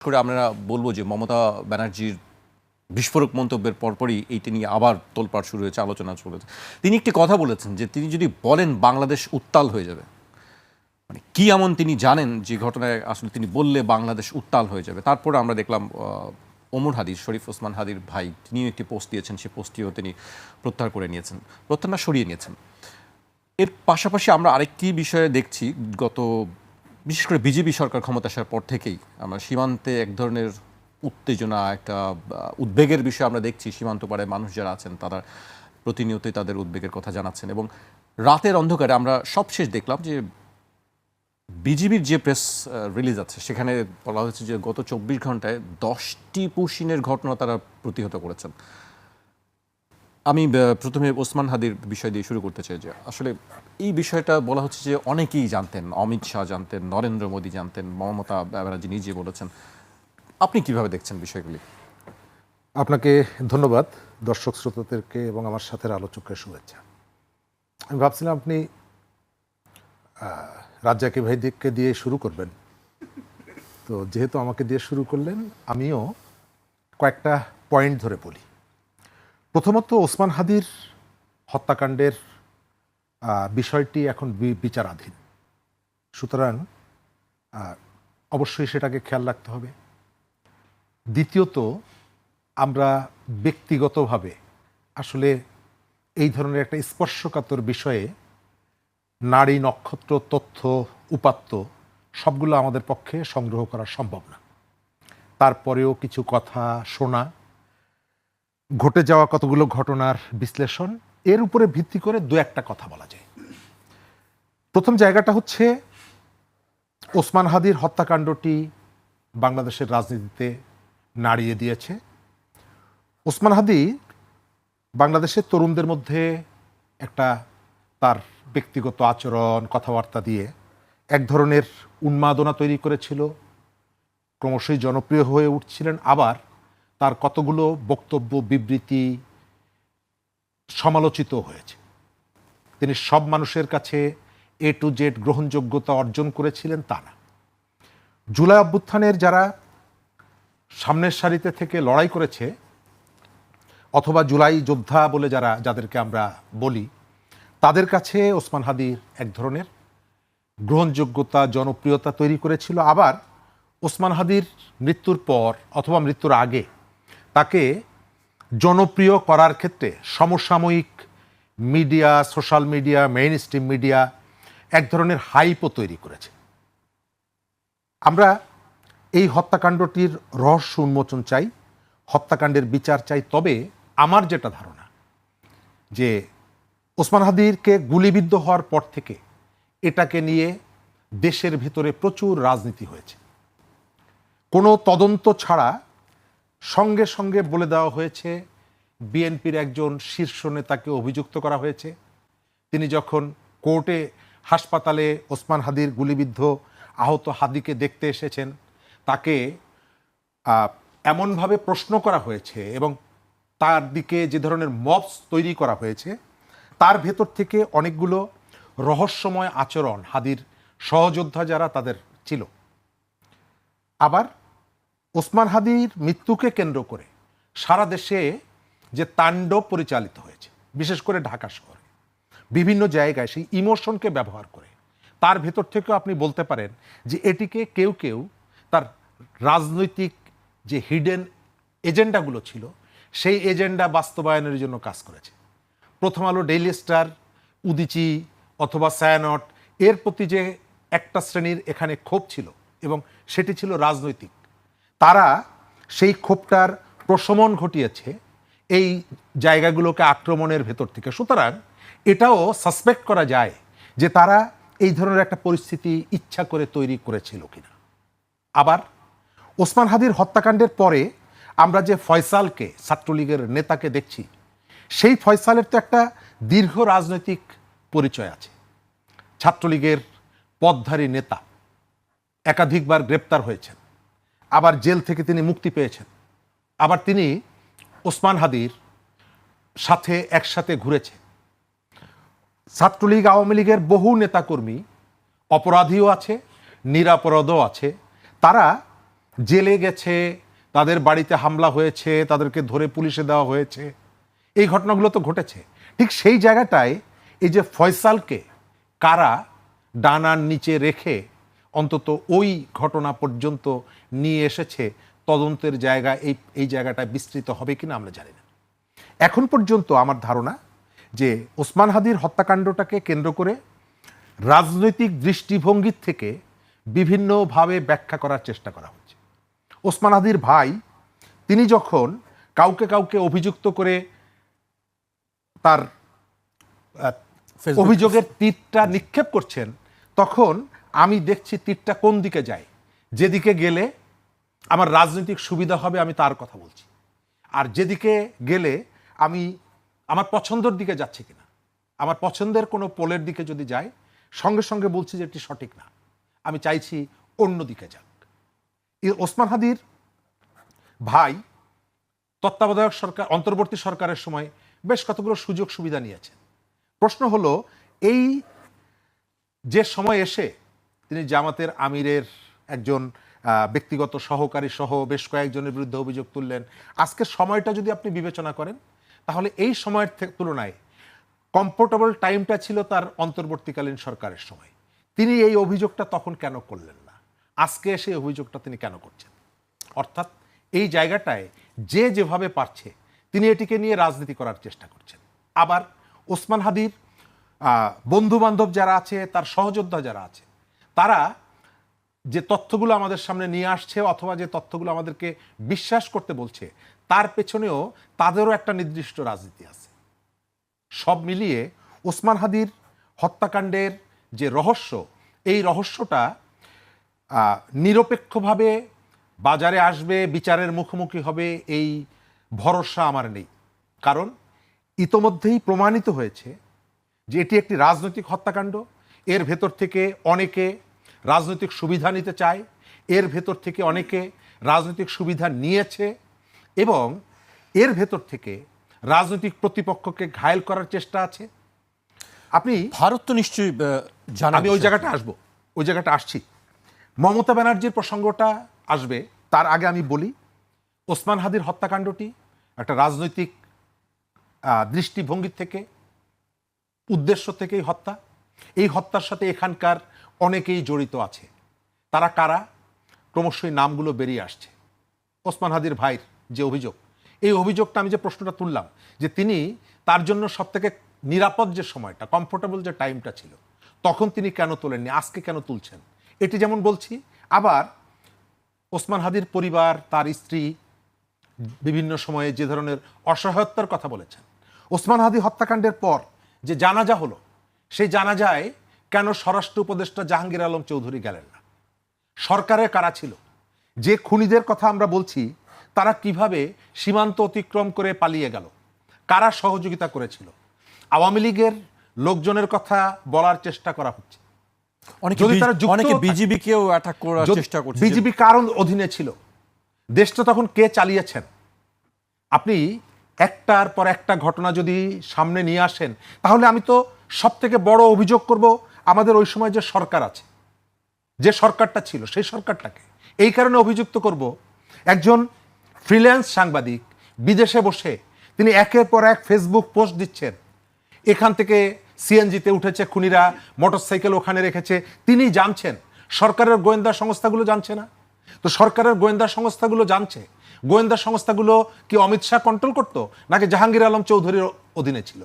করে আমরা বলবো যে মমতা ব্যানার্জির বিস্ফোরক মন্তব্যের পরপরই এইটা নিয়ে আবার তোলপাড় শুরু হয়েছে, আলোচনা চলেছে। তিনি একটি কথা বলেছেন যে তিনি যদি বলেন বাংলাদেশ উত্তাল হয়ে যাবে, মানে কি এমন তিনি জানেন যে ঘটনায় আসলে তিনি বললে বাংলাদেশ উত্তাল হয়ে যাবে। তারপরে আমরা দেখলাম ওমর হাদি, শরীফ ওসমান হাদির ভাই, তিনিও একটি পোস্ট দিয়েছেন, সেই পোস্টটিও তিনি প্রত্যাহার করে নিয়েছেন, প্রত্যাহার সরিয়ে নিয়েছেন। এর পাশাপাশি আমরা আরেকটি বিষয়ে দেখছি, বিশেষ করে বিজেপি সরকার ক্ষমতা আসার পর থেকেই আমরা সীমান্তে এক ধরনের উত্তেজনা, একটা উদ্বেগের বিষয় আমরা দেখছি। সীমান্ত পাড়ে মানুষ যারা আছেন তারা প্রতিনিয়তই তাদের উদ্বেগের কথা জানাচ্ছেন। এবং রাতের অন্ধকারে আমরা সবশেষ দেখলাম যে বিজিবির যে প্রেস রিলিজ আছে সেখানে বলা হয়েছে যে গত 24 ঘন্টায় 10টি পুশিনের ঘটনা তারা প্রতিহত করেছেন। আমি প্রথমে ওসমান হাদির বিষয় দিয়ে শুরু করতে চাই যে আসলে এই বিষয়টা বলা হচ্ছে যে অনেকেই জানতেন, অমিত শাহ জানতেন, নরেন্দ্র মোদী জানতেন, মমতা ব্যানার্জি নিজে বলেছেন। আপনি কিভাবে দেখছেন বিষয়গুলি? আপনাকে ধন্যবাদ, দর্শক শ্রোতাদেরকে এবং আমার সাথে আলোচকের শুভেচ্ছা। আমি ভাবছিলাম আপনি রাজ্জাকি ভাইদিককে দিয়ে শুরু করবেন, তো যেহেতু আমাকে দিয়ে শুরু করলেন আমিও কয়েকটা পয়েন্ট ধরে বলি। প্রথমত, ওসমান হাদির হত্যাকাণ্ডের বিষয়টি এখন বিচারাধীন, সুতরাং অবশ্যই সেটাকে খেয়াল রাখতে হবে। দ্বিতীয়ত, আমরা ব্যক্তিগতভাবে আসলে এই ধরনের একটা স্পর্শকাতর বিষয়ে নারী নক্ষত্র তথ্য উপাত্ত সবগুলো আমাদের পক্ষে সংগ্রহ করা সম্ভব না। তারপরেও কিছু কথা শোনা, ঘটে যাওয়া কতগুলো ঘটনার বিশ্লেষণ, এর উপরে ভিত্তি করে দু একটা কথা বলা যায়। প্রথম জায়গাটা হচ্ছে, ওসমান হাদির হত্যাকাণ্ডটি বাংলাদেশের রাজনীতিতে নাড়িয়ে দিয়েছে। ওসমান হাদি বাংলাদেশের তরুণদের মধ্যে একটা তার ব্যক্তিগত আচরণ, কথাবার্তা দিয়ে এক ধরনের উন্মাদনা তৈরি করেছিল, ক্রমশই জনপ্রিয় হয়ে উঠছিলেন। আবার তার কতগুলো বক্তব্য, বিবৃতি সমালোচিত হয়েছে। তিনি সব মানুষের কাছে এ টু জেড গ্রহণযোগ্যতা অর্জন করেছিলেন তা না। জুলাই অভ্যুত্থানের যারা সামনের সারিতে থেকে লড়াই করেছে অথবা জুলাই যোদ্ধা বলে যাদেরকে আমরা বলি, তাদের কাছে ওসমান হাদির এক ধরনের গ্রহণযোগ্যতা, জনপ্রিয়তা তৈরি করেছিল। আবার ওসমান হাদির মৃত্যুর পর অথবা মৃত্যুর আগে তাকে জনপ্রিয় করার ক্ষেত্রে সমসাময়িক media, social media, main stream media এক ধরনের হাইপও তৈরি করেছে। আমরা এই হত্যাকাণ্ডটির রহস্য উন্মোচন চাই, হত্যাকাণ্ডের বিচার চাই। তবে আমার যেটা ধারণা, যে ওসমান হাদিরকে গুলিবিদ্ধ হওয়ার পর থেকে এটাকে নিয়ে দেশের ভিতরে প্রচুর রাজনীতি হয়েছে। কোনো তদন্ত ছাড়া সঙ্গে সঙ্গে বলে দেওয়া হয়েছে বিএনপির একজন শীর্ষ নেতাকে অভিযুক্ত করা হয়েছে। তিনি যখন কোর্টে, হাসপাতালে ওসমান হাদির গুলিবিদ্ধ আহত হাদিকে দেখতে এসেছেন, তাকে এমনভাবে প্রশ্ন করা হয়েছে এবং তার দিকে যে ধরনের মবস তৈরি করা হয়েছে, তার ভেতর থেকে অনেকগুলো রহস্যময় আচরণ হাদির সহযোদ্ধা যারা তাদের ছিল। আবার ওসমান হাদির মৃত্যুকে কেন্দ্র করে সারা দেশে যে তাণ্ডব পরিচালিত হয়েছে, বিশেষ করে ঢাকা শহরে বিভিন্ন জায়গায় সেই ইমোশনকে ব্যবহার করে, তার ভেতর থেকেও আপনি বলতে পারেন যে এটিকে কেউ কেউ তার রাজনৈতিক যে হিডেন এজেন্ডাগুলো ছিল সেই এজেন্ডা বাস্তবায়নের জন্য কাজ করেছে। প্রথম আলো, ডেইলি স্টার, উদিচি অথবা ছায়ানট, এর প্রতি যে একটা শ্রেণীর এখানে ক্ষোভ ছিল এবং সেটি ছিল রাজনৈতিক, তারা সেই ক্ষোভটার প্রশমন ঘটিয়েছে এই জায়গাগুলোকে আক্রমণের ভেতর থেকে। সুতরাং এটাও সাসপেক্ট করা যায় যে তারা এই ধরনের একটা পরিস্থিতি ইচ্ছা করে তৈরি করেছিল কিনা। আবার ওসমান হাদির হত্যাকাণ্ডের পরে আমরা যে ফয়সালকে, ছাত্রলীগের নেতাকে দেখছি, সেই ফয়সালের তো একটা দীর্ঘ রাজনৈতিক পরিচয় আছে। ছাত্রলীগের পদধারী নেতা, একাধিকবার গ্রেপ্তার হয়েছেন, আবার জেল থেকে তিনি মুক্তি পেয়েছেন, আবার তিনি ওসমান হাদির সাথে একসাথে ঘুরেছে। ছাত্রলীগ, আওয়ামী লীগের বহু নেতাকর্মী অপরাধীও আছে, নিরাপরাধও আছে। তারা জেলে গেছে, তাদের বাড়িতে হামলা হয়েছে, তাদেরকে ধরে পুলিশে দেওয়া হয়েছে, এই ঘটনাগুলো তো ঘটেছে। ঠিক সেই জায়গাটায় এই যে ফয়সালকে কারা ডানার নিচে রেখে অন্তত ওই ঘটনা পর্যন্ত নিয়ে এসেছে, তদন্তের জায়গা এই জায়গাটায় বিস্তৃত হবে কিনা আমরা জানি না। এখন পর্যন্ত আমার ধারণা যে ওসমান হাদির হত্যাকাণ্ডটাকে কেন্দ্র করে রাজনৈতিক দৃষ্টিভঙ্গির থেকে বিভিন্নভাবে ব্যাখ্যা করার চেষ্টা করা হচ্ছে। ওসমান হাদির ভাই তিনি যখন কাউকে কাউকে অভিযুক্ত করে তার অভিযোগের তীরটা নিক্ষেপ করছেন, তখন আমি দেখছি তীরটা কোন দিকে যায়, যেদিকে গেলে আমার রাজনৈতিক সুবিধা হবে আমি তার কথা বলছি, আর যেদিকে গেলে আমি আমার পছন্দের দিকে যাচ্ছে কিনা, আমার পছন্দের কোনো পোলের দিকে যদি যায় সঙ্গে সঙ্গে বলছি যে এটি সঠিক না, আমি চাইছি অন্য দিকে যাক। ওসমান হাদির ভাই তত্ত্বাবধায়ক সরকার, অন্তর্বর্তী সরকারের সময় বেশ কতগুলো সুযোগ সুবিধা নিয়েছেন। প্রশ্ন হলো, এই যে সময় এসে তিনি জামাতের আমিরের একজন ব্যক্তিগত সহকারী সহ বেশ কয়েকজনের বিরুদ্ধে অভিযোগ তুললেন, আজকের সময়টা যদি আপনি বিবেচনা করেন তাহলে এই সময়ের তুলনায় কমফোর্টেবল টাইমটা ছিল তার অন্তর্বর্তীকালীন সরকারের সময়। তিনি এই অভিযোগটা তখন কেন করলেন না, আজকে এসে অভিযোগটা তিনি কেন করছেন? অর্থাৎ এই জায়গাটায় যে যেভাবে পারছে তিনি এটিকে নিয়ে রাজনীতি করার চেষ্টা করছেন। আবার ওসমান হাদির বন্ধু বান্ধব যারা আছে, তার সহযোদ্ধা যারা আছে, তারা যে তথ্যগুলো আমাদের সামনে নিয়ে আসছে অথবা যে তথ্যগুলো আমাদেরকে বিশ্বাস করতে বলছে, তার পেছনেও তাদেরও একটা নির্দিষ্ট রাজনীতি আছে। সব মিলিয়ে ওসমান হাদির হত্যাকাণ্ডের যে রহস্য, এই রহস্যটা নিরপেক্ষভাবে বাজারে আসবে, বিচারের মুখোমুখি হবে, এই ভরসা আমার নেই। কারণ ইতোমধ্যেই প্রমাণিত হয়েছে যে এটি একটি রাজনৈতিক হত্যাকাণ্ড। এর ভেতর থেকে অনেকে রাজনৈতিক সুবিধা নিতে চায়, এর ভেতর থেকে অনেকে রাজনৈতিক সুবিধা নিয়েছে, এবং এর ভেতর থেকে রাজনৈতিক প্রতিপক্ষকে ঘায়েল করার চেষ্টা আছে। আপনি ভারত তো নিশ্চয়ই জানা, আমি ওই জায়গাটা আসবো, ওই জায়গাটা আসছি, মমতা ব্যানার্জির প্রসঙ্গটা আসবে, তার আগে আমি বলি ওসমান হাদির হত্যাকাণ্ডটি একটা রাজনৈতিক দৃষ্টিভঙ্গি থেকে, উদ্দেশ্য থেকেই হত্যা। এই হত্যার সাথে এখানকার অনেকেই জড়িত আছে। তারা কারা? ক্রমশই নামগুলো বেরিয়ে আসছে। ওসমান হাদির ভাইয়ের যে অভিযোগ, এই অভিযোগটা আমি যে প্রশ্নটা তুললাম, যে তিনি তার জন্য সবথেকে নিরাপদ যে সময়টা, কমফোর্টেবল যে টাইমটা ছিল, তখন তিনি কেন তোলেননি, আজকে কেন তুলছেন, এটি যেমন বলছি। আবার ওসমান হাদির পরিবার, তার স্ত্রী বিভিন্ন সময়ে যে ধরনের অসহায়তার কথা বলেছেন। ওসমান হাদি হত্যাকাণ্ডের পর যে জানাজা হলো, সেই জানাজায় কেন স্বরাষ্ট্র উপদেষ্টা জাহাঙ্গীর আলম চৌধুরী গেলেন না? সরকারের কারা ছিল? যে খুনিদের কথা আমরা বলছি, তারা কিভাবে সীমান্ত অতিক্রম করে পালিয়ে গেল? কারা সহযোগিতা করেছিল? আওয়ামী লীগের লোকজনের কথা বলার চেষ্টা করা হচ্ছে। অনেকে বিজেপিকেও অ্যাটাক করার চেষ্টা করছে। বিজেপি কারণ অধীনে ছিল, দেশটা তখন কে চালিয়েছেন? আপনি একটার পর একটা ঘটনা যদি সামনে নিয়ে আসেন, তাহলে আমি তো সব থেকে বড় অভিযোগ করব আমাদের ওই সময় যে সরকার আছে, যে সরকারটা ছিল, সেই সরকারটাকে। এই কারণে অভিযুক্ত করব, একজন ফ্রিল্যান্স সাংবাদিক বিদেশে বসে তিনি একের পর এক ফেসবুক পোস্ট দিচ্ছেন, এখান থেকে সিএনজিতে উঠেছে খুনিরা, মোটরসাইকেল ওখানে রেখেছে, তিনি জানছেন, সরকারের গোয়েন্দা সংস্থাগুলো জানছে না? তো সরকারের গোয়েন্দা সংস্থাগুলো জানছে, গোয়েন্দা সংস্থাগুলো কি অমিত শাহ কন্ট্রোল করত, নাকি জাহাঙ্গীর আলম চৌধুরীর অধীনে ছিল?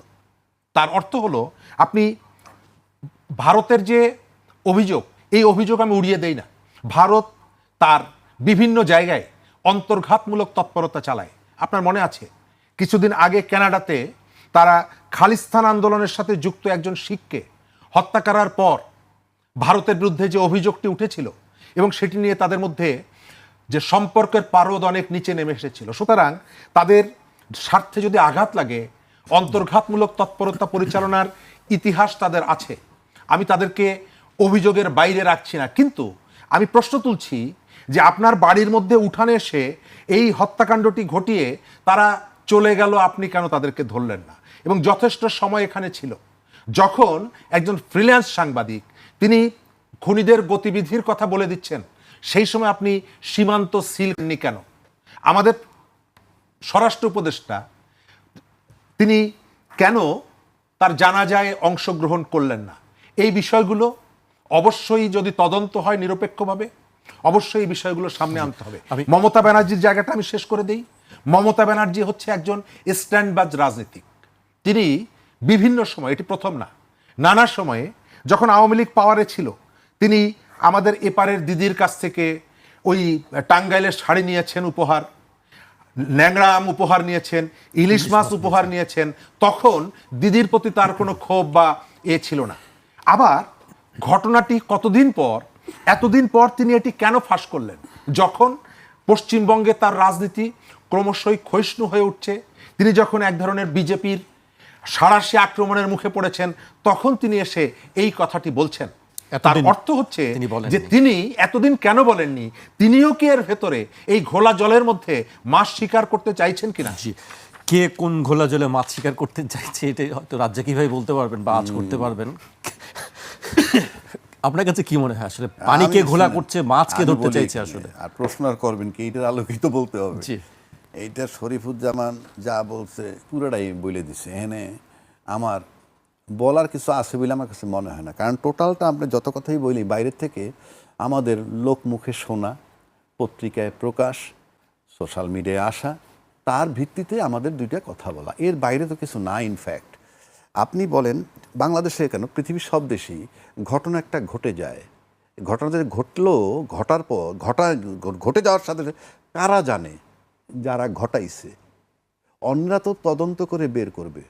তার অর্থ হলো, আপনি ভারতের যে অভিযোগ, এই অভিযোগ আমি উড়িয়ে দেই না। ভারত তার বিভিন্ন জায়গায় অন্তর্ঘাতমূলক তৎপরতা চালায়। আপনার মনে আছে কিছুদিন আগে কানাডাতে তারা খালিস্তান আন্দোলনের সাথে যুক্ত একজন শিখকে হত্যা করার পর ভারতের বিরুদ্ধে যে অভিযোগটি উঠেছিল, এবং সেটি নিয়ে তাদের মধ্যে যে সম্পর্কের পারদ অনেক নিচে নেমে এসেছিল। সুতরাং তাদের স্বার্থে যদি আঘাত লাগে, অন্তর্ঘাতমূলক তৎপরতা পরিচালনার ইতিহাস তাদের আছে। আমি তাদেরকে অভিযোগের বাইরে রাখছি না, কিন্তু আমি প্রশ্ন তুলছি যে আপনার বাড়ির মধ্যে উঠানে এসে এই হত্যাকাণ্ডটি ঘটিয়ে তারা চলে গেল, আপনি কেন তাদেরকে ধরলেন না? এবং যথেষ্ট সময় এখানে ছিল, যখন একজন ফ্রিল্যান্স সাংবাদিক তিনি খুনিদের গতিবিধির কথা বলে দিচ্ছেন, সেই সময় আপনি সীমান্ত সিল করেননি কেন? আমাদের স্বরাষ্ট্র উপদেষ্টা তিনি কেন তার জানাজায় অংশগ্রহণ করলেন না? এই বিষয়গুলো অবশ্যই যদি তদন্ত হয় নিরপেক্ষভাবে, অবশ্যই এই বিষয়গুলো সামনে আনতে হবে। মমতা ব্যানার্জির জায়গাটা আমি শেষ করে দেই। মমতা ব্যানার্জি হচ্ছে একজন স্ট্যান্ডবাজ রাজনীতিক। তিনি বিভিন্ন সময়, এটি প্রথম না, নানা সময়ে যখন আওয়ামী লীগ পাওয়ারে ছিল তিনি আমাদের এপারের দিদির কাছ থেকে ওই টাঙ্গাইলের শাড়ি নিয়েছেন উপহার, ন্যাংরা আম উপহার নিয়েছেন, ইলিশ মাছ উপহার নিয়েছেন। তখন দিদির প্রতি তার কোনো ক্ষোভ বা ছিল না। আবার ঘটনাটি এতদিন পর তিনি এটি কেন ফাঁস করলেন? যখন পশ্চিমবঙ্গে তার রাজনীতি ক্রমশই ক্ষয়িষ্ণু হয়ে উঠছে, তিনি যখন এক ধরনের বিজেপির সাঁড়াশি আক্রমণের মুখে পড়েছেন, তখন তিনি এসে এই কথাটি বলছেন। তার অর্থ হচ্ছে যে তিনি এতদিন কেন বলেননি? তিনিও কি এর ভেতরে এই ঘোলা জলের মধ্যে মাছ শিকার করতে চাইছেন কিনা? কে কোন ঘোলা জলে মাছ শিকার করতে চাইছে এটা হয়তো রাজ্জাকি ভাই বলতে পারবেন বা আজ করতে পারবেন। আপনার কাছে কি মনে হয় আসলে পানিকে ঘোলা করছে, মাছকে ধরতে চাইছে আসলে? আর প্রশ্ন আর করবেন কি, এটার আলোকিত বলতে হবে। এইটা শরীফুজ্জামান যা বলছে পুরোটাই বলে দিছে। এখানে আমার বলার কিছু আছে বলে আমার কাছে মনে হয় না, কারণ টোটালটা আমরা যত কথাই বলি বাইরের থেকে আমাদের লোকমুখে শোনা, পত্রিকায় প্রকাশ, সোশ্যাল মিডিয়ায় আসা, তার ভিত্তিতে আমাদের দুইটা কথা বলা, এর বাইরে তো কিছু না। ইনফ্যাক্ট আপনি বলেন বাংলাদেশে কেন, পৃথিবীর সব দেশেই ঘটনা একটা ঘটে যায়, ঘটনা যদি ঘটলেও ঘটার পর ঘটে যাওয়ার সাথে সাথে কারা জানে? যারা ঘটাইছে। অন্যরা তো তদন্ত করে বের করবে,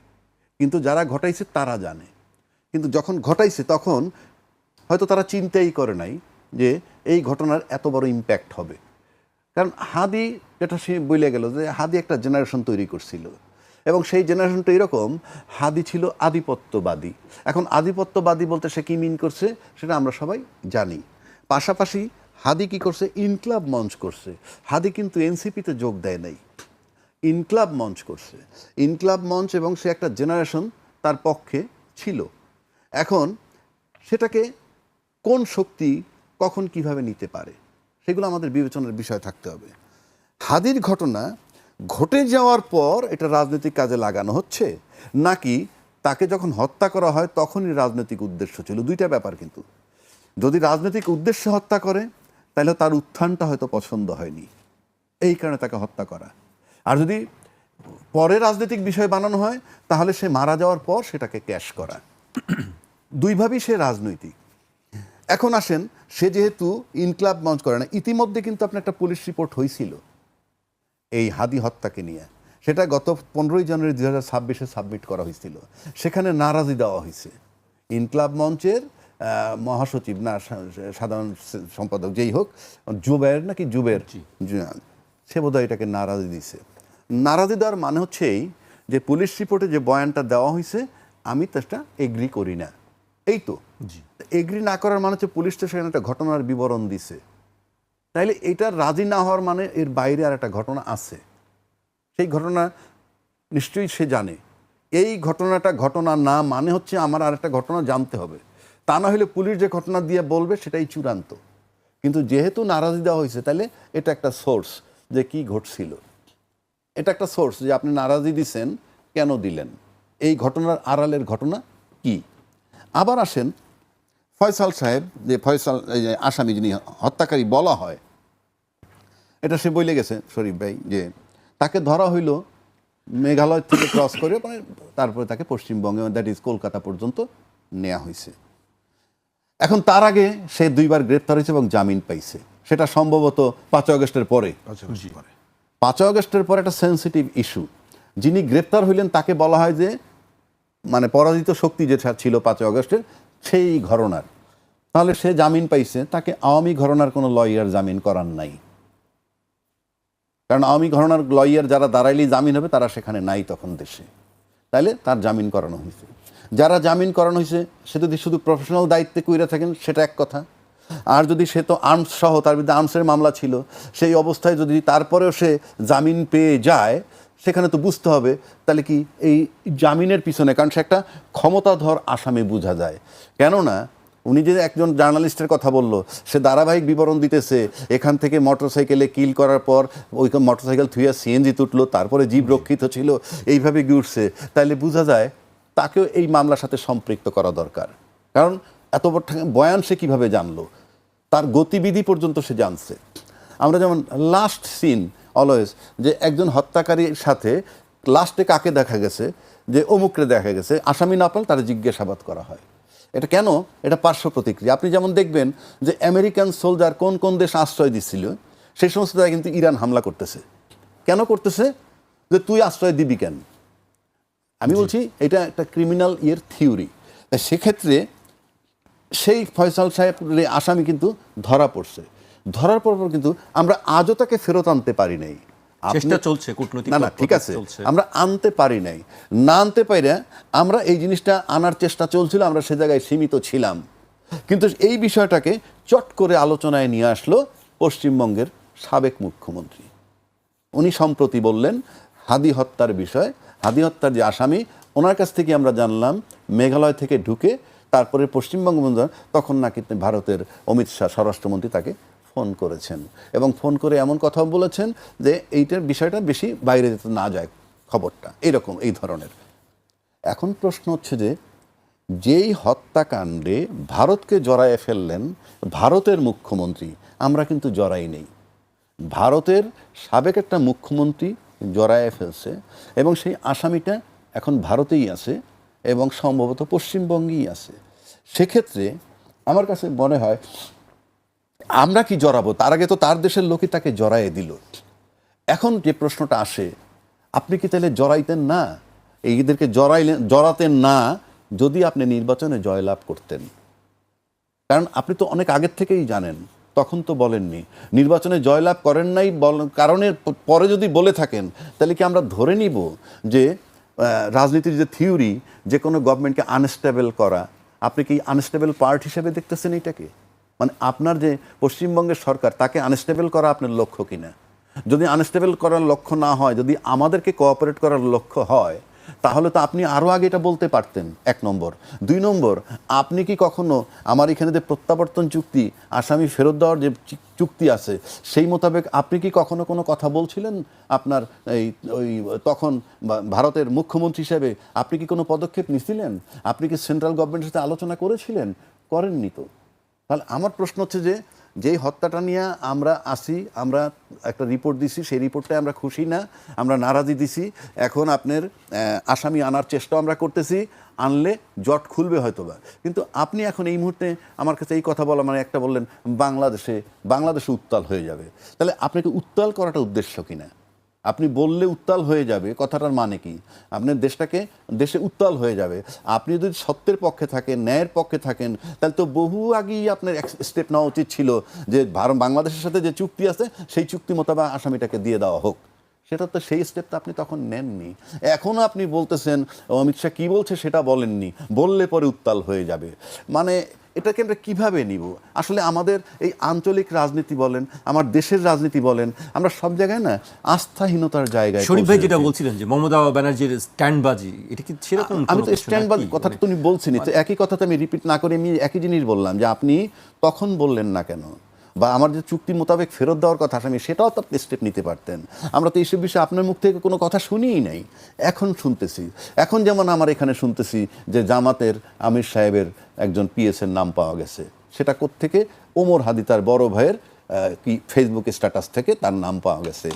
কিন্তু যারা ঘটাইছে তারা জানে। কিন্তু যখন ঘটাইছে তখন হয়তো তারা চিন্তাই করে নাই যে এই ঘটনার এত বড় ইম্প্যাক্ট হবে। কারণ হাদি, যেটা সে বলে গেল যে হাদি একটা জেনারেশন তৈরি করছিল, এবং সেই জেনারেশনটা এরকম, হাদি ছিল আধিপত্যবাদী। এখন আধিপত্যবাদী বলতে সে কি মিন করছে সেটা আমরা সবাই জানি। পাশাপাশি হাদি কি করছে? ইনকলাব মঞ্চ করছে। হাদি কিন্তু এনসিপিতে যোগ দেয় নাই, ইনকলাব মঞ্চ করছে। ইনকলাব মঞ্চ, এবং সে একটা জেনারেশন তার পক্ষে ছিল। এখন সেটাকে কোন শক্তি কখন কিভাবে নিতে পারে সেগুলো আমাদের বিবেচনার বিষয় থাকতে হবে। হাদির ঘটনা ঘটে যাওয়ার পর এটা রাজনৈতিক কাজে লাগানো হচ্ছে, নাকি তাকে যখন হত্যা করা হয় তখনই রাজনৈতিক উদ্দেশ্য ছিল? দুইটা ব্যাপার। কিন্তু যদি রাজনৈতিক উদ্দেশ্যে হত্যা করে তাহলে তার উত্থানটা হয়তো পছন্দ হয়নি, এই কারণে তাকে হত্যা করা। আর যদি পরে রাজনৈতিক বিষয় বানানো হয় তাহলে সে মারা যাওয়ার পর সেটাকে ক্যাশ করা। দুইভাবেই সে রাজনৈতিক। এখন আসেন, সে যেহেতু ইনকলাব মঞ্চ করে না, ইতিমধ্যে কিন্তু আপনার একটা পুলিশ রিপোর্ট হয়েছিল এই হাদি হত্যাকে নিয়ে, সেটা গত 15ই জানুয়ারি 2026-এ সাবমিট করা হয়েছিল। সেখানে নারাজি দেওয়া হয়েছে। ইনকলাব মঞ্চের মহাসচিব না সাধারণ সম্পাদক যেই হোক, জুবের সে বোধহয় এটাকে নারাজি দিছে। নারাজি দেওয়ার মানে হচ্ছে এই যে পুলিশ রিপোর্টে যে বয়ানটা দেওয়া হয়েছে আমি তাটা এগ্রি করি না, এই তো। এগ্রি না করার মানে হচ্ছে পুলিশ তো সেখানে একটা ঘটনার বিবরণ দিছে, তাইলে এটা রাজি না হওয়ার মানে এর বাইরে আর একটা ঘটনা আছে। সেই ঘটনা নিশ্চয়ই সে জানে। এই ঘটনাটা ঘটনা না মানে হচ্ছে আমার আর একটা ঘটনা জানতে হবে, তা না হলে পুলিশ যে ঘটনা দিয়ে বলবে সেটাই চূড়ান্ত। কিন্তু যেহেতু নারাজি দেওয়া হয়েছে তাহলে এটা একটা সোর্স যে কি ঘটছিল, এটা একটা সোর্স যে আপনি নারাজি দিছেন, কেন দিলেন, এই ঘটনার আড়ালের ঘটনা কি। আবার আসেন ফয়সাল সাহেব, যে ফয়সাল আসামি যিনি হত্যাকারী বলা হয়, এটা সে বলে গেছে শরীফ ভাই যে তাকে ধরা হইল মেঘালয় থেকে ক্রস করে, মানে তারপরে তাকে পশ্চিমবঙ্গে, দ্যাট ইজ কলকাতা পর্যন্ত নেওয়া হয়েছে। এখন তার আগে সে 2বার গ্রেপ্তার হয়েছে এবং জামিন পাইছে, সেটা সম্ভবত 5 আগস্টের পরে। 5 আগস্টের পরে একটা সেন্সিটিভ ইস্যু। যিনি গ্রেপ্তার হইলেন তাকে বলা হয় যে মানে পরাজিত শক্তি যেটা ছিল 5 আগস্টের সেই ঘটনার, তাহলে সে জামিন পাইছে। তাকে আওয়ামী ঘটনার কোনো লয়ার জামিন করার নাই, কারণ আওয়ামী ঘটনার লয়ার যারা দাঁড়াইলেই জামিন হবে তারা সেখানে নাই তখন দেশে, তাইলে তার জামিন করানো হয়েছে। যারা জামিন করানো হয়েছে সে যদি শুধু প্রফেশনাল দায়িত্বে কইরা থাকেন সেটা এক কথা, আর যদি সে তো আর্মস সহ, তার বিরুদ্ধে আর্মসের মামলা ছিল, সেই অবস্থায় যদি তারপরেও সে জামিন পেয়ে যায়, সেখানে তো বুঝতে হবে তাহলে কি এই জামিনের পিছনে, কারণ সে একটা ক্ষমতাধর আসামি বোঝা যায়। কেননা উনি যে একজন জার্নালিস্টের কথা বলল, সে ধারাবাহিক বিবরণ দিতেছে এখান থেকে মোটরসাইকেলে কিল করার পর ওই মোটরসাইকেল থুইয়া সিএনজি তুটলো, তারপরে জীব রক্ষিত ছিল, এইভাবে ঘুরছে, তাইলে বোঝা যায় তাকেও এই মামলার সাথে সম্পৃক্ত করা দরকার। কারণ এত বড় বয়ান সে কীভাবে জানলো, তার গতিবিধি পর্যন্ত সে জানছে। আমরা যেমন লাস্ট সিন অলওয়েজ যে একজন হত্যাকারীর সাথে লাস্টে কাকে দেখা গেছে, যে অমুকরে দেখা গেছে, আসামি না পেলে তারা জিজ্ঞাসাবাদ করা হয়। এটা কেন? এটা পার্শ্ব প্রতিক্রিয়া। আপনি যেমন দেখবেন যে আমেরিকান সোলজার কোন কোন দেশ আশ্রয় দিচ্ছিল, সেই সমস্ত জায়গায় কিন্তু ইরান হামলা করতেছে। কেন করতেছে? যে তুই আশ্রয় দিবি কেন? আমি বলছি এটা একটা ক্রিমিনাল থিওরি। সেক্ষেত্রে সেই ফয়সাল সাহেবের আসামি কিন্তু ধরা পড়ছে, ধরার পর কিন্তু আমরা আজও তাকে ফেরত আনতে পারি নাই। চেষ্টা চলছে, কূটনৈতিক না ঠিক আছে, আমরা আনতে পারি নাই। না আনতে পারি, আমরা এই জিনিসটা আনার চেষ্টা চলছিল, আমরা সে জায়গায় সীমিত ছিলাম। কিন্তু এই বিষয়টাকে চট করে আলোচনায় নিয়ে আসলো পশ্চিমবঙ্গের সাবেক মুখ্যমন্ত্রী। উনি সম্প্রতি বললেন হাদি হত্যার বিষয়, হাদি হত্যার যে আসামি, ওনার কাছ থেকে আমরা জানলাম মেঘালয় থেকে ঢুকে তারপরে পশ্চিমবঙ্গ, তখন নাকি ভারতের অমিত শাহ স্বরাষ্ট্রমন্ত্রী তাকে ফোন করেছেন এবং ফোন করে এমন কথাও বলেছেন যে এইটার বিষয়টা বেশি বাইরে যেতে না যায় খবরটা, এইরকম এই ধরনের। এখন প্রশ্ন হচ্ছে যে যেই হত্যাকাণ্ডে ভারতকে জড়ায়ে ফেললেন ভারতের মুখ্যমন্ত্রী, আমরা কিন্তু জড়াই নেই। ভারতের সাবেক একটা মুখ্যমন্ত্রী জড়ায়ে ফেলছে এবং সেই আসামিটা এখন ভারতেই আছে এবং সম্ভবত পশ্চিমবঙ্গেই আছে। সেক্ষেত্রে আমার কাছে মনে হয় আমরা কি জড়াবো? তার আগে তো তার দেশের লোকই তাকে জড়ায়ে দিল। এখন যে প্রশ্নটা আসে, আপনি কি তাহলে জড়াইতেন না, এইদেরকে জড়াতেন না যদি আপনি নির্বাচনে জয়লাভ করতেন? কারণ আপনি তো অনেক আগের থেকেই জানেন, তখন তো বলেননি। নির্বাচনে জয়লাভ করেন নাই কারণের পরে যদি বলে থাকেন, তাহলে কি আমরা ধরে নিব যে রাজনীতির যে থিওরি, যে কোনো গভর্নমেন্টকে আনস্টেবল করা, আপনি কি আনস্টেবল পার্ট হিসেবে দেখতেছেন এটাকে? মানে আপনার যে পশ্চিমবঙ্গের সরকার, তাকে আনস্টেবল করা আপনার লক্ষ্য কিনা? যদি আনস্টেবল করার লক্ষ্য না হয়, যদি আমাদেরকে কোঅপারেট করার লক্ষ্য হয়, তাহলে তো আপনি আরও আগে এটা বলতে পারতেন, 1 নম্বর। 2 নম্বর, আপনি কি কখনো আমার এখানে যে প্রত্যাবর্তন চুক্তি, আসামি ফেরত দেওয়ার যে চুক্তি আছে, সেই মোতাবেক আপনি কি কখনো কোনো কথা বলছিলেন? আপনার ওই তখন ভারতের মুখ্যমন্ত্রী হিসেবে আপনি কি কোনো পদক্ষেপ নিছিলেন? আপনি কি সেন্ট্রাল গভর্নমেন্টের সাথে আলোচনা করেছিলেন? করেননি তো। তাহলে আমার প্রশ্ন হচ্ছে যে যেই হত্যাটা নিয়ে আমরা আসি, আমরা একটা রিপোর্ট দিছি, সেই রিপোর্টটায় আমরা খুশি না, আমরা নারাজি দিছি। এখন আপনার আসামি আনার চেষ্টাও আমরা করতেছি, আনলে জট খুলবে হয়তোবা। কিন্তু আপনি এখন এই মুহূর্তে আমার কাছে এই কথা বলা, মানে একটা বললেন বাংলাদেশে উত্তাল হয়ে যাবে। তাহলে আপনাকে উত্তাল করাটা উদ্দেশ্য কিনা? আপনি বললে উত্তাল হয়ে যাবে, কথাটার মানে কি? আপনার দেশে উত্তাল হয়ে যাবে। আপনি যদি সত্যের পক্ষে থাকেন, ন্যায়ের পক্ষে থাকেন, তাহলে তো বহু আগেই আপনার স্টেপ নেওয়া উচিত ছিল যে বাংলাদেশের সাথে যে চুক্তি আছে, সেই চুক্তি মোতাবেক আসামিটাকে দিয়ে দেওয়া হোক। সেটা তো, সেই স্টেপটা আপনি তখন নেননি। এখনও আপনি বলতেছেন অমিত শাহ কী বলছে সেটা বলেননি, বললে পরে উত্তাল হয়ে যাবে। মানে এটাকে আমরা কীভাবে নিব? আসলে আমাদের এই আঞ্চলিক রাজনীতি বলেন, আমার দেশের রাজনীতি বলেন, আমরা সব জায়গায় না আস্থাহীনতার জায়গায়। শরীফ ভাই যেটা বলছিলেন যে মমতা ব্যানার্জির স্ট্যান্ডবাজি, এটা কি সেরকম? আমি তো স্ট্যান্ডবাজি কথাটা তুমি বলছিনি তো, একই কথাতে আমি রিপিট না করে আমি একই জিনিস বললাম যে আপনি তখন বললেন না কেন, বা আমার যে চুক্তি মোতাবেক ফেরত দেওয়ার কথা আমি সেটাও তো আপনি স্টেপ নিতে পারতেন। আমরা তো এইসব বিষয়ে আপনার মুখ থেকে কোনো কথা শুনিই নাই, এখন শুনতেছি। এখন যেমন আমার এখানে শুনতেছি যে জামাতের আমির সাহেবের একজন পিএসের নাম পাওয়া গেছে। সেটা কোত্থেকে? ওমর হাদি তার বড় ভাইয়ের কি ফেসবুক স্ট্যাটাস থেকে তার নাম পাওয়া গেছে।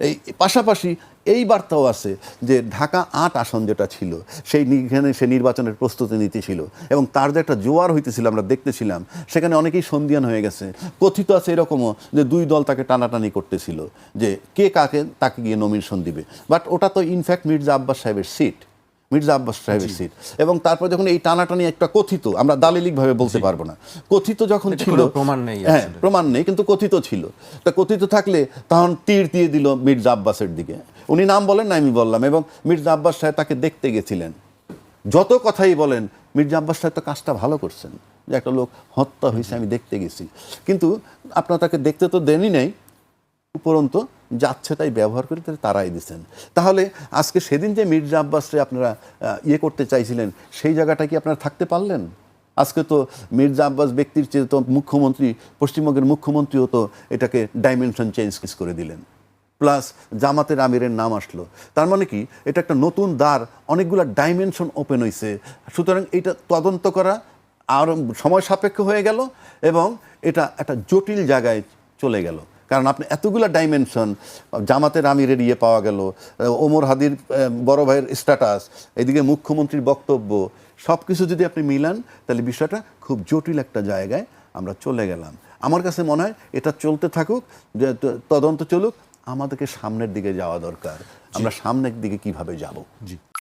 এই পাশাপাশি এই বার্তাও আছে যে ঢাকা 8 আসন যেটা ছিল, সেইখানে সে নির্বাচনের প্রস্তুতি নিতেছিল এবং তার যে একটা জোয়ার হইতেছিল আমরা দেখতেছিলাম, সেখানে অনেকেই সন্দিহান হয়ে গেছে। কথিত আছে এরকমও যে 2 দল তাকে টানাটানি করতেছিল যে কে কাকে তাকে গিয়ে নমিনেশন দিবে। বাট ওটা তো ইনফ্যাক্ট মির্জা আব্বাস সাহেবের সিট, এবং তারপর যখন এই টানাটানি একটা কথিত, আমরা দালিলিকভাবে বলতে পারবো না, কথিত যখন ছিল, হ্যাঁ প্রমাণ নেই কিন্তু কথিত ছিল, তা কথিত থাকলে তখন তীর দিয়ে দিল মির্জা আব্বাসের দিকে। উনি নাম বলেন না, আমি বললাম, এবং মির্জা আব্বাস সাহেব তাকে দেখতে গেছিলেন। যত কথাই বলেন, মির্জা আব্বাস সাহেব তো কাজটা ভালো করছেন, যে একটা লোক হত্যা হয়েছে আমি দেখতে গেছি, কিন্তু আপনারা তাকে দেখতে তো দেনই নাই, উপরন্ত যাচ্ছে তাই ব্যবহার করে তারাই দিচ্ছেন। তাহলে আজকে সেদিন যে মির্জা আব্বাসরে আপনারা করতে চাইছিলেন, সেই জায়গাটা কি আপনারা থাকতে পারলেন? আজকে তো মির্জা আব্বাস ব্যক্তির চেয়ে তো মুখ্যমন্ত্রী, পশ্চিমবঙ্গের মুখ্যমন্ত্রীও তো এটাকে ডাইমেনশন চেঞ্জ করে দিলেন, প্লাস জামাতের আমিরের নাম আসলো। তার মানে কি, এটা একটা নতুন দ্বার, অনেকগুলো ডাইমেনশন ওপেন হয়েছে। সুতরাং এটা তদন্ত করা আর সময় সাপেক্ষ হয়ে গেল এবং এটা একটা জটিল জায়গায় চলে গেল। কারণ আপনি এতগুলো ডাইমেনশন, জামাতের আমিরের ইয়ে পাওয়া গেল, ওমর হাদির বড় ভাইয়ের স্ট্যাটাস, এদিকে মুখ্যমন্ত্রীর বক্তব্য, সব কিছু যদি আপনি মিলান তাহলে বিষয়টা খুব জটিল একটা জায়গায় আমরা চলে গেলাম। আমার কাছে মনে হয় এটা চলতে থাকুক, যে তদন্ত চলুক, আমাদেরকে সামনের দিকে যাওয়া দরকার। আমরা সামনের দিকে কিভাবে যাব? জি।